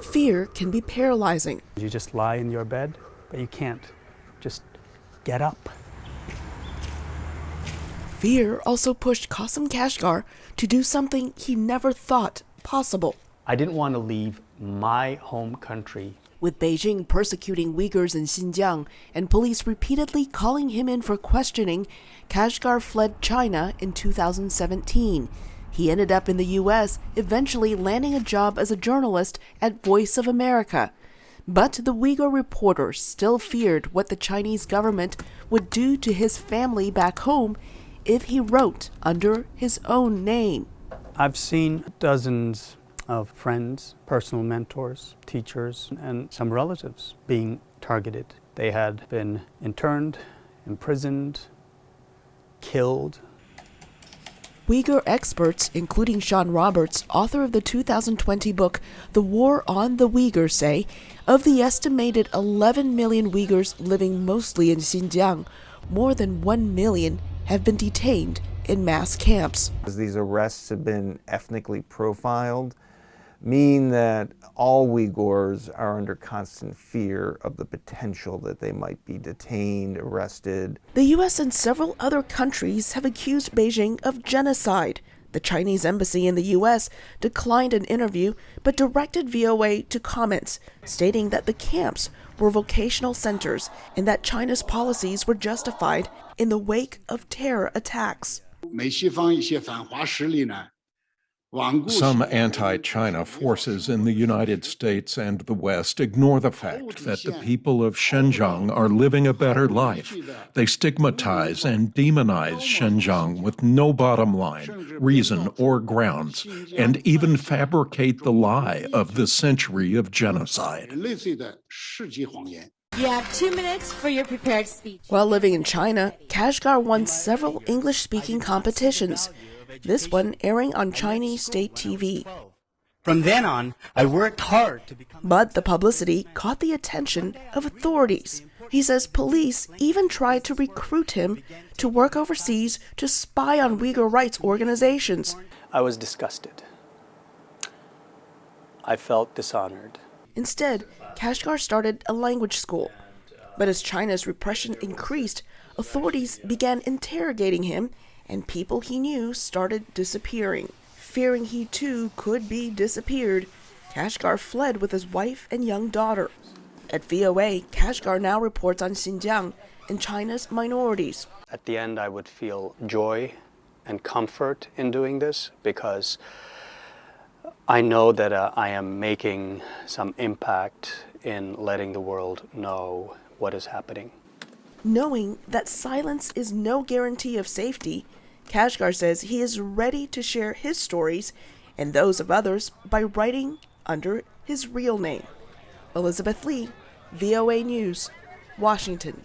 Fear can be paralyzing. You just lie in your bed, but you can't just get up. Fear also pushed Qasim Kashgar to do something he never thought possible. I didn't want to leave my home country. With Beijing persecuting Uyghurs in Xinjiang and police repeatedly calling him in for questioning, Kashgar fled China in 2017. He ended up in the U.S., eventually landing a job as a journalist at Voice of America. But the Uyghur reporter still feared what the Chinese government would do to his family back home if he wrote under his own name. I've seen dozens of friends, personal mentors, teachers, and some relatives being targeted. They had been interned, imprisoned, killed. Uyghur experts, including Sean Roberts, author of the 2020 book The War on the Uyghurs, say of the estimated 11 million Uyghurs living mostly in Xinjiang, more than 1 million have been detained in mass camps. These arrests have been ethnically profiled, mean that all Uyghurs are under constant fear of the potential that they might be detained, arrested. The U.S. and several other countries have accused Beijing of genocide. The Chinese embassy in the U.S. declined an interview but directed VOA to comments, stating that the camps were vocational centers and that China's policies were justified in the wake of terror attacks. Some anti-China forces in the United States and the West ignore the fact that the people of Xinjiang are living a better life. They stigmatize and demonize Xinjiang with no bottom line, reason, or grounds, and even fabricate the lie of the century of genocide. You have 2 minutes for your prepared speech. While living in China, Kashgar won several English-speaking competitions. This one airing on Chinese state TV. From then on, I worked hard to become... But the publicity caught the attention of authorities. He says police even tried to recruit him to work overseas to spy on Uyghur rights organizations. I was disgusted. I felt dishonored. Instead, Kashgar started a language school. But as China's repression increased, authorities began interrogating him, and people he knew started disappearing. Fearing he too could be disappeared, Kashgar fled with his wife and young daughter. At VOA, Kashgar now reports on Xinjiang and China's minorities. At the end, I would feel joy and comfort in doing this because I know that I am making some impact in letting the world know what is happening. Knowing that silence is no guarantee of safety, Kashgar says he is ready to share his stories and those of others by writing under his real name. Elizabeth Lee, VOA News, Washington.